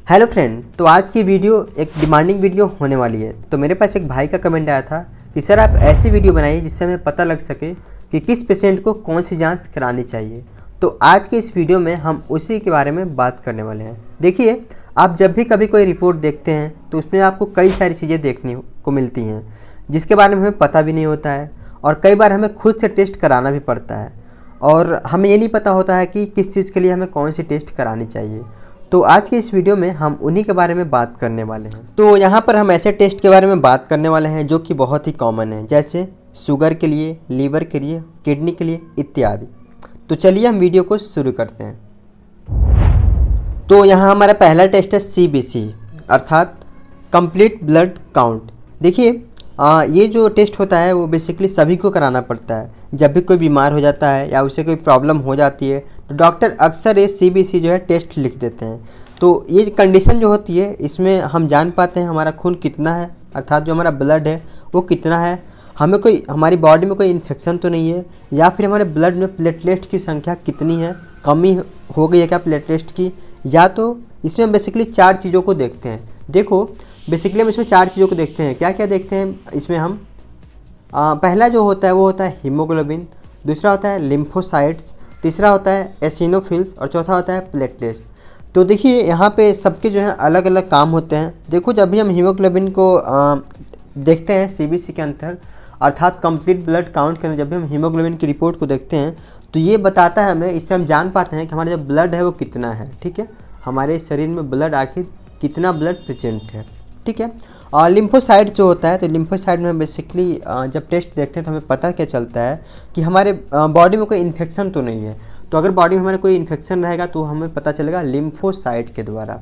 Hello friend, तो आज की वीडियो एक डिमांडिंग वीडियो होने वाली है। तो मेरे पास एक भाई का कमेंट आया था कि सर आप ऐसी वीडियो बनाइए जिससे हमें पता लग सके कि किस पेशेंट को कौन सी जांच करानी चाहिए। तो आज के इस वीडियो में हम उसी के बारे में बात करने वाले हैं। देखिए, आप जब भी कभी कोई रिपोर्ट देखते हैं तो उसमें आपको कई सारी चीज़ें देखने को मिलती हैं जिसके बारे में हमें पता भी नहीं होता है, और कई बार हमें खुद से टेस्ट कराना भी पड़ता है और हमें ये नहीं पता होता है कि किस चीज़ के लिए हमें कौन सी टेस्ट करानी चाहिए। तो आज के इस वीडियो में हम उन्हीं के बारे में बात करने वाले हैं। तो यहाँ पर हम ऐसे टेस्ट के बारे में बात करने वाले हैं जो कि बहुत ही कॉमन है, जैसे शुगर के लिए, लीवर के लिए, किडनी के लिए इत्यादि। तो चलिए हम वीडियो को शुरू करते हैं। तो यहाँ हमारा पहला टेस्ट है CBC अर्थात कंप्लीट ब्लड काउंट। देखिए, ये जो टेस्ट होता है वो बेसिकली सभी को कराना पड़ता है। जब भी कोई बीमार हो जाता है या उसे कोई प्रॉब्लम हो जाती है तो डॉक्टर अक्सर ये CBC जो है टेस्ट लिख देते हैं। तो ये कंडीशन जो होती है इसमें हम जान पाते हैं हमारा खून कितना है, अर्थात जो हमारा ब्लड है वो कितना है, हमें कोई हमारी बॉडी में कोई इन्फेक्शन तो नहीं है, या फिर हमारे ब्लड में प्लेटलेट की संख्या कितनी है, कमी हो गई है क्या प्लेटलेट की। या तो इसमें हम बेसिकली 4 चीज़ों को देखते हैं। देखो, बेसिकली हम इसमें 4 चीज़ों को देखते हैं। क्या क्या देखते हैं इसमें हम? पहला जो होता है वो होता है हीमोग्लोबिन, दूसरा होता है लिम्फोसाइट्स, तीसरा होता है एसिनोफिल्स और चौथा होता है प्लेटलेट्स। तो देखिए, यहाँ पे सबके जो है अलग अलग काम होते हैं। देखो, जब भी हम हीमोग्लोबिन को देखते हैं CBC के अंदर अर्थात कंप्लीट ब्लड काउंट के अंदर, जब भी हम हीमोग्लोबिन की रिपोर्ट को देखते हैं तो ये बताता है हमें, इससे हम जान पाते हैं कि हमारा जो ब्लड है वो कितना है। ठीक है, हमारे शरीर में ब्लड आखिर कितना ब्लड प्रेजेंट है। ठीक है, और लिम्फोसाइट जो होता है, तो लिम्फोसाइट में बेसिकली जब टेस्ट देखते हैं तो हमें पता क्या चलता है कि हमारे बॉडी में कोई इन्फेक्शन तो नहीं है। तो अगर बॉडी में हमारे कोई इन्फेक्शन रहेगा तो हमें पता चलेगा लिम्फोसाइट के द्वारा।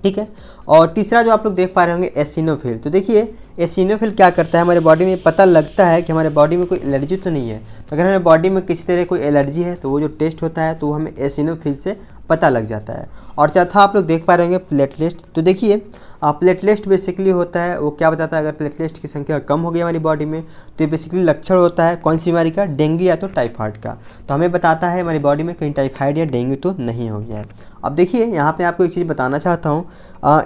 ठीक है, और तीसरा जो आप लोग देख पा रहे होंगे एसिनोफिल। तो देखिए, एसिनोफिल क्या करता है, हमारे बॉडी में पता लगता है कि हमारे बॉडी में कोई एलर्जी तो नहीं है। तो अगर हमारे बॉडी में किसी तरह कोई एलर्जी है तो वो जो टेस्ट होता है तो वो हमें एसिनोफिल से पता लग जाता है। और चौथा आप लोग देख पा रहे होंगे प्लेटलेट। तो देखिए, प्लेटलेट बेसिकली होता है, वो क्या बताता है, अगर प्लेटलेट की संख्या कम हो गई हमारी बॉडी में तो ये बेसिकली लक्षण होता है कौन सी बीमारी का, डेंगू या तो टाइफाइड का। तो हमें बताता है हमारी बॉडी में कहीं टाइफाइड या डेंगू तो नहीं हो गया है। अब देखिए, यहाँ पे आपको एक चीज़ बताना चाहता हूँ।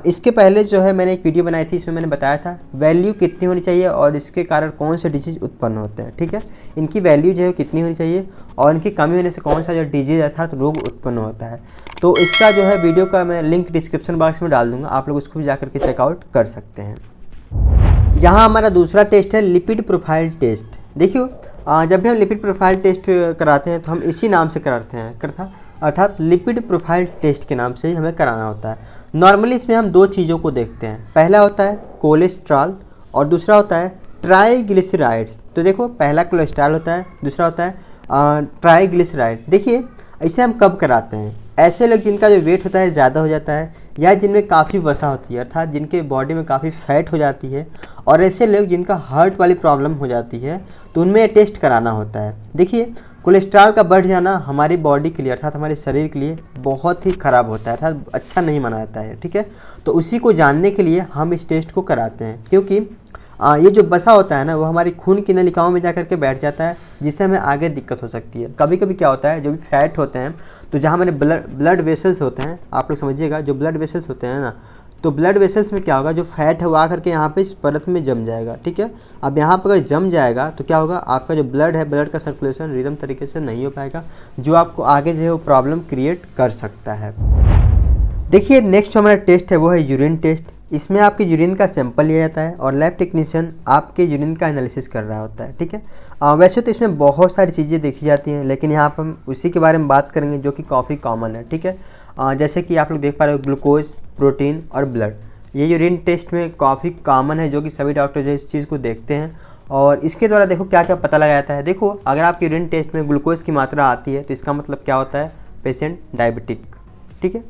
इसके पहले जो है मैंने एक वीडियो बनाई थी, इसमें मैंने बताया था वैल्यू कितनी होनी चाहिए और इसके कारण कौन से डिजीज़ उत्पन्न होते हैं। ठीक है, इनकी वैल्यू जो है कितनी होनी चाहिए और इनकी कमी होने से कौन सा जो डिजीज़ अर्थात रोग उत्पन्न होता है। तो इसका जो है वीडियो का मैं लिंक डिस्क्रिप्शन बॉक्स में डाल दूंगा, आप लोग उसको भी जाकर के चेकआउट कर सकते हैं। यहाँ हमारा दूसरा टेस्ट है लिपिड प्रोफाइल टेस्ट। देखियो, जब भी हम लिपिड प्रोफाइल टेस्ट कराते हैं तो हम इसी नाम से कराते हैं अर्थात लिपिड प्रोफाइल टेस्ट के नाम से ही हमें कराना होता है। नॉर्मली इसमें हम 2 चीज़ों को देखते हैं, पहला होता है कोलेस्ट्रॉल और दूसरा होता है ट्राइग्लिसराइड्स। तो देखो, पहला कोलेस्ट्रॉल होता है, दूसरा होता है ट्राइग्लिसराइड। देखिए, इसे हम कब कराते हैं? ऐसे लोग जिनका जो वेट होता है ज़्यादा हो जाता है या जिनमें काफ़ी वसा होती है अर्थात जिनके बॉडी में काफ़ी फैट हो जाती है, और ऐसे लोग जिनका हार्ट वाली प्रॉब्लम हो जाती है तो उनमें ये टेस्ट कराना होता है। देखिए, कोलेस्ट्रॉल का बढ़ जाना हमारी बॉडी के लिए अर्थात हमारे शरीर के लिए बहुत ही ख़राब होता है, अर्थात अच्छा नहीं माना जाता है। ठीक है, तो उसी को जानने के लिए हम इस टेस्ट को कराते हैं, क्योंकि ये जो वसा होता है ना वो हमारी खून की नलिकाओं में जाकर के बैठ जाता है, जिससे हमें आगे दिक्कत हो सकती है। कभी कभी क्या होता है, जो भी फैट होते हैं तो जहाँ हमारे ब्लड वेसल्स होते हैं, आप लोग समझिएगा, जो ब्लड वेसल्स होते हैं ना, तो ब्लड वेसल्स में क्या होगा, जो फैट है वो आकर के यहाँ पे इस परत में जम जाएगा। ठीक है, अब यहाँ पर अगर जम जाएगा तो क्या होगा, आपका जो ब्लड है, ब्लड का सर्कुलेशन रिदम तरीके से नहीं हो पाएगा, जो आपको आगे जो है वो प्रॉब्लम क्रिएट कर सकता है। देखिए, नेक्स्ट हमारा टेस्ट है वो है यूरिन टेस्ट। इसमें आपके यूरिन का सैंपल लिया जाता है और लैब टेक्नीशियन आपके यूरिन का एनालिसिस कर रहा होता है। ठीक है, वैसे तो इसमें बहुत सारी चीज़ें देखी जाती हैं, लेकिन यहाँ पर हम उसी के बारे में बात करेंगे जो कि काफ़ी कॉमन है। ठीक है, जैसे कि आप लोग देख पा रहे हो ग्लूकोज, प्रोटीन और ब्लड, ये यूरिन टेस्ट में काफ़ी कॉमन है, जो कि सभी डॉक्टर जो इस चीज़ को देखते हैं। और इसके द्वारा देखो क्या क्या पता लगाया जाता है। देखो, अगर आपके यूरिन टेस्ट में ग्लूकोज की मात्रा आती है तो इसका मतलब क्या होता है, पेशेंट डायबिटिक। ठीक है,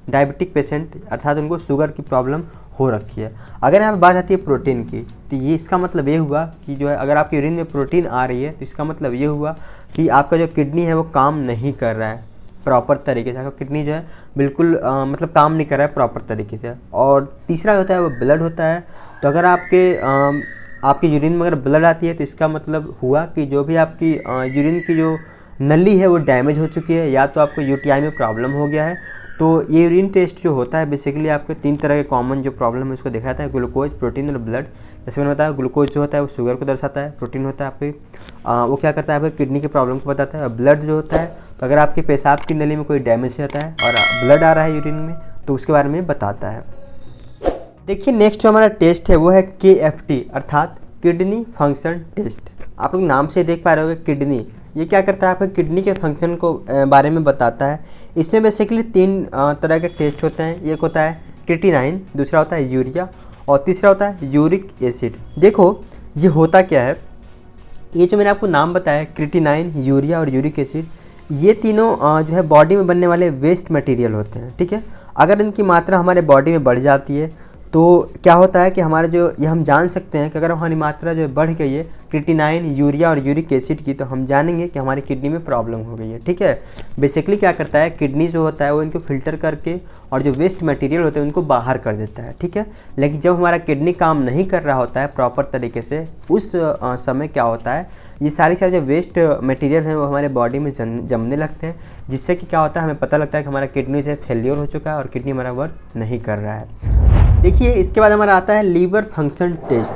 डायबिटिक पेशेंट अर्थात उनको शुगर की प्रॉब्लम हो रखी है। अगर यहाँ पे बात आती है प्रोटीन की, तो ये इसका मतलब ये हुआ कि जो है अगर आपके यूरिन में प्रोटीन आ रही है तो इसका मतलब ये हुआ कि आपका जो किडनी है वो काम नहीं कर रहा है प्रॉपर तरीके से, आपका किडनी जो है बिल्कुल मतलब काम नहीं कर रहा है प्रॉपर तरीके से। और तीसरा होता है वो ब्लड होता है। तो अगर आपके यूरिन में अगर ब्लड आती है तो इसका मतलब हुआ कि जो भी आपकी यूरिन की जो नली है वो डैमेज हो चुकी है, या तो आपको यूटीआई में प्रॉब्लम हो गया है। तो ये यूरिन टेस्ट जो होता है बेसिकली आपके 3 तरह के कॉमन जो प्रॉब्लम है उसको दिखाता है, ग्लूकोज, प्रोटीन और ब्लड। जैसे मैंने बताया ग्लूकोज जो होता है वो शुगर को दर्शाता है, प्रोटीन होता है आपके वो क्या करता है आपके किडनी के प्रॉब्लम को बताता है, और ब्लड जो होता है तो अगर आपके पेशाब की नली में कोई डैमेज होता है और ब्लड आ रहा है यूरिन में तो उसके बारे में बताता है। देखिए नेक्स्ट जो हमारा टेस्ट है वो है KFT अर्थात किडनी फंक्शन टेस्ट। आप लोग नाम से देख पा रहे होगे किडनी, ये क्या करता है आपके किडनी के फंक्शन को बारे में बताता है। इसमें बेसिकली 3 तरह के टेस्ट होते हैं, एक होता है क्रिएटिनाइन, दूसरा होता है यूरिया और तीसरा होता है यूरिक एसिड। देखो ये होता क्या है, ये जो मैंने आपको नाम बताया क्रिएटिनाइन, यूरिया और यूरिक एसिड, ये तीनों जो है बॉडी में बनने वाले वेस्ट मटेरियल होते हैं, ठीक है। अगर इनकी मात्रा हमारे बॉडी में बढ़ जाती है तो क्या होता है कि हमारे जो ये हम जान सकते हैं कि अगर हमारी मात्रा जो बढ़ गई है क्रिएटिनाइन, यूरिया और यूरिक एसिड की, तो हम जानेंगे कि हमारी किडनी में प्रॉब्लम हो गई है, ठीक है। बेसिकली क्या करता है किडनी जो होता है वो इनको फिल्टर करके और जो वेस्ट मटेरियल होते हैं उनको बाहर कर देता है, ठीक है। लेकिन जब हमारा किडनी काम नहीं कर रहा होता है प्रॉपर तरीके से, उस समय क्या होता है ये सारी जो वेस्ट मटेरियल हैं वो हमारे बॉडी में जमने लगते हैं, जिससे कि क्या होता है हमें पता लगता है कि हमारा किडनी जो है फेलियर हो चुका है और किडनी हमारा वर्क नहीं कर रहा है। देखिए इसके बाद हमारा आता है लीवर फंक्शन टेस्ट।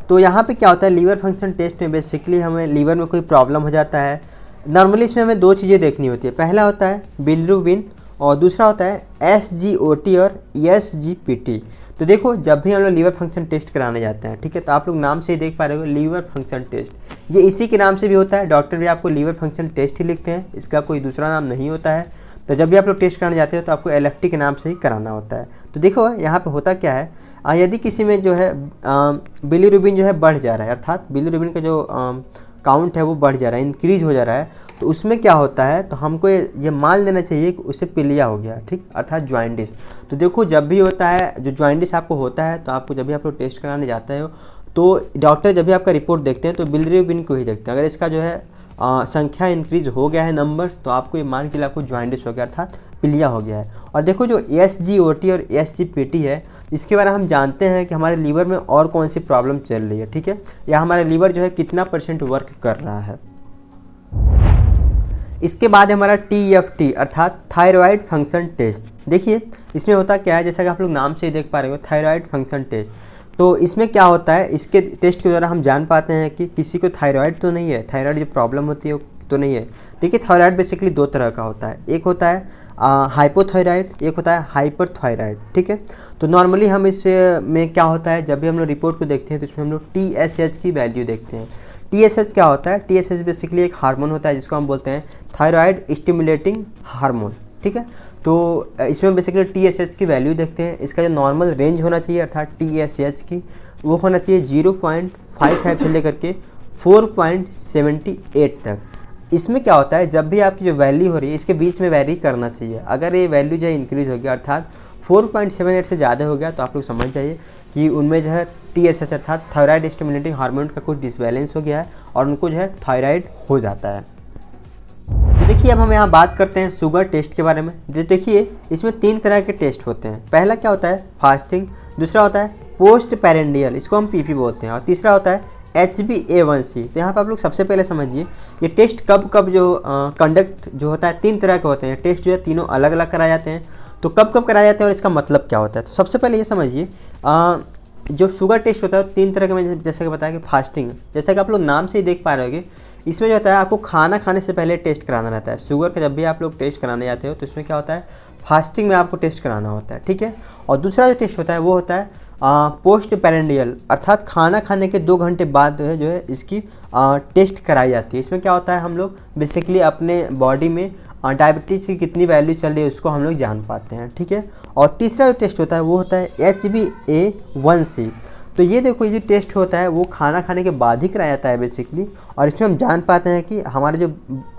तो यहाँ पे क्या होता है लीवर फंक्शन टेस्ट में बेसिकली हमें लीवर में कोई प्रॉब्लम हो जाता है। नॉर्मली इसमें हमें 2 चीज़ें देखनी होती है, पहला होता है बिलिरुबिन और दूसरा होता है SGOT और SGPT। तो देखो जब भी हम लोग लीवर फंक्शन टेस्ट कराने जाते हैं, ठीक है, तो आप लोग नाम से ही देख पा रहे हो लीवर फंक्शन टेस्ट, ये इसी के नाम से भी होता है, डॉक्टर भी आपको लीवर फंक्शन टेस्ट ही लिखते हैं, इसका कोई दूसरा नाम नहीं होता है। तो जब भी आप लोग टेस्ट कराने जाते हो तो आपको LFT के नाम से ही कराना होता है। तो देखो यहाँ पे होता क्या है, यदि किसी में जो है बिलिरुबिन जो है बढ़ जा रहा है, अर्थात बिलिरुबिन का जो काउंट है वो बढ़ जा रहा है, इंक्रीज हो जा रहा है, तो उसमें क्या होता है तो हमको ये मान लेना चाहिए कि उससे पीलिया हो गया, ठीक, अर्थात जॉइंडिस। तो देखो जब भी होता है जो जॉइंडिस आपको होता है तो आपको जब भी आप लोग टेस्ट कराने जाते हो तो डॉक्टर जब भी आपका रिपोर्ट देखते हैं तो बिलिरुबिन को ही देखते हैं। अगर इसका जो है संख्या इंक्रीज हो गया है नंबर, तो आपको ये मान के लिए आपको जॉइंडिस हो गया अर्थात पीलिया हो गया है। और देखो जो SGOT और SGPT है इसके बारे में हम जानते हैं कि हमारे लीवर में और कौन सी प्रॉब्लम चल रही है, ठीक है, या हमारा लीवर जो है कितना % वर्क कर रहा है। इसके बाद हमारा TFT अर्थात थायराइड फंक्शन टेस्ट। देखिए इसमें होता क्या है, जैसा कि आप लोग नाम से ही देख पा रहे हो थायराइड फंक्शन टेस्ट। तो इसमें क्या होता है, इसके टेस्ट के द्वारा हम जान पाते हैं कि किसी को थायराइड तो नहीं है, थायराइड जो प्रॉब्लम होती है वो तो नहीं है। देखिए थायराइड बेसिकली 2 तरह का होता है, एक होता है हाइपोथायराइड, एक होता है हाइपरथायराइड, ठीक है। तो नॉर्मली हम इसमें क्या होता है जब भी हम लोग रिपोर्ट को देखते हैं तो इसमें हम लोग TSH की वैल्यू देखते हैं। TSH क्या होता है, TSH बेसिकली एक हार्मोन होता है जिसको हम बोलते हैं थायराइड स्टिमुलेटिंग हार्मोन, ठीक है। तो इसमें बेसिकली TSH की वैल्यू देखते हैं, इसका जो नॉर्मल रेंज होना चाहिए अर्थात TSH की वो होना चाहिए 0.55 से लेकर के 4.78 तक। इसमें क्या होता है जब भी आपकी जो वैल्यू हो रही है इसके बीच में वैरी करना चाहिए। अगर ये वैल्यू जो है इंक्रीज हो गया अर्थात 4.78 से ज़्यादा हो गया तो आप लोग समझ जाइए कि उनमें जो है TSH अर्थात थायराइड स्टिमुलेटिंग हार्मोन का कुछ डिसबैलेंस हो गया है और उनको जो है थायराइड हो जाता है। देखिए अब हम यहाँ बात करते हैं शुगर टेस्ट के बारे में। देखिए इसमें 3 तरह के टेस्ट होते हैं, पहला क्या होता है फास्टिंग, दूसरा होता है पोस्ट पेरेंडियल, इसको हम PP बोलते हैं, और तीसरा होता है HbA1c। तो यहाँ पर आप लोग सबसे पहले समझिए ये टेस्ट कब कब जो कंडक्ट जो होता है 3 तरह के होते हैं, टेस्ट जो है तीनों अलग अलग कराए जाते हैं। तो कब कब कराए जाते हैं और इसका मतलब क्या होता है, तो सबसे पहले ये समझिए जो शुगर टेस्ट होता है 3 तरह के, मैंने जैसे कि बताया कि फास्टिंग, जैसा कि आप लोग नाम से ही देख पा रहे होगे, इसमें जो होता है आपको खाना खाने से पहले टेस्ट कराना रहता है। शुगर का जब भी आप लोग टेस्ट कराने जाते हो तो इसमें क्या होता है फास्टिंग में आपको टेस्ट कराना होता है, ठीक है। और दूसरा जो टेस्ट होता है वो होता है पोस्ट पेरेंडियल अर्थात खाना खाने के 2 घंटे बाद जो है इसकी टेस्ट कराई जाती है। इसमें क्या होता है हम लोग बेसिकली अपने बॉडी में डायबिटीज़ की कितनी वैल्यू चल रही है उसको हम लोग जान पाते हैं, ठीक है। और तीसरा जो टेस्ट होता है वो होता है HbA1c। तो ये देखो ये जो टेस्ट होता है वो खाना खाने के बाद ही कराया जाता है बेसिकली, और इसमें हम जान पाते हैं कि हमारा जो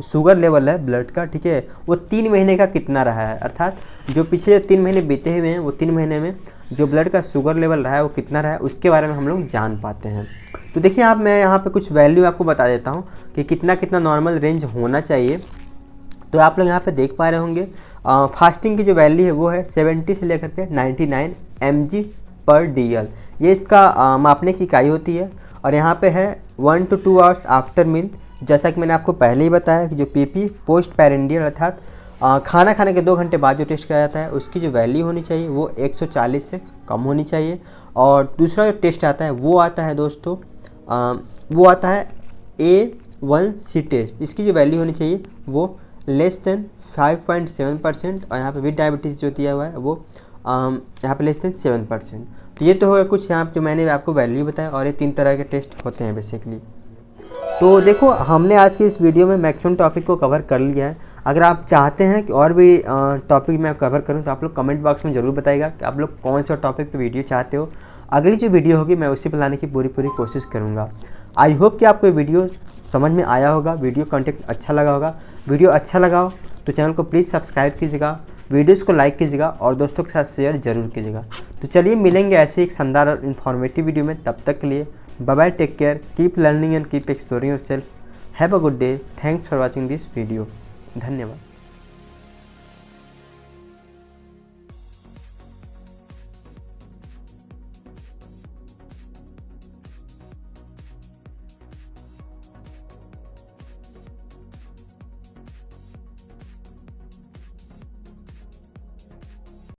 शुगर लेवल है ब्लड का, ठीक है, वो 3 महीने का कितना रहा है, अर्थात जो पिछले 3 महीने बीते हुए हैं वो 3 महीने में जो ब्लड का शुगर लेवल रहा है वो कितना रहा है उसके बारे में हम लोग जान पाते हैं। तो देखिए आप मैं यहाँ पे कुछ वैल्यू आपको बता देता हूँ कि कितना कितना नॉर्मल रेंज होना चाहिए। तो आप लोग यहाँ पे देख पा रहे होंगे फास्टिंग की जो वैल्यू है वो है 70 से लेकर के 99 mg/dl, ये इसका मापने की इकाई होती है। और यहाँ पे है 1 to 2 आवर्स आफ्टर मील, जैसा कि मैंने आपको पहले ही बताया कि जो पीपी पोस्ट पैरेंडियल अर्थात खाना खाने के 2 घंटे बाद जो टेस्ट कराया जाता है उसकी जो वैल्यू होनी चाहिए वो 140 से कम होनी चाहिए। और दूसरा जो टेस्ट आता है वो आता है दोस्तों वो आता है A1C टेस्ट। इसकी जो वैल्यू होनी चाहिए वो लेस देन 5.7% और यहाँ पे विद डायबिटीज़ जो दिया हुआ है वो यहाँ पे लेस देन 7%। तो ये तो होगा कुछ यहाँ जो मैंने आपको वैल्यू बताया, और ये 3 तरह के टेस्ट होते हैं बेसिकली। तो देखो हमने आज की इस वीडियो में मैक्सिमम टॉपिक को कवर कर लिया है। अगर आप चाहते हैं कि और भी टॉपिक मैं कवर करूं तो आप लोग कमेंट बॉक्स में ज़रूर बताइएगा कि आप लोग कौन सा टॉपिक पे वीडियो चाहते हो। अगली जो वीडियो होगी मैं उसी पर लाने की पूरी कोशिश करूंगा। आई होप कि आपको ये वीडियो समझ में आया होगा, वीडियो कंटेंट अच्छा लगा होगा। वीडियो अच्छा लगा हो तो चैनल को प्लीज़ सब्सक्राइब कीजिएगा, वीडियोज़ को लाइक कीजिएगा और दोस्तों के साथ शेयर ज़रूर कीजिएगा। तो चलिए मिलेंगे ऐसे एक शानदार और इन्फॉर्मेटिव वीडियो में। तब तक के लिए bye bye, take care, keep learning and keep exploring yourself. Have a good day. Thanks for watching this video. धन्यवाद।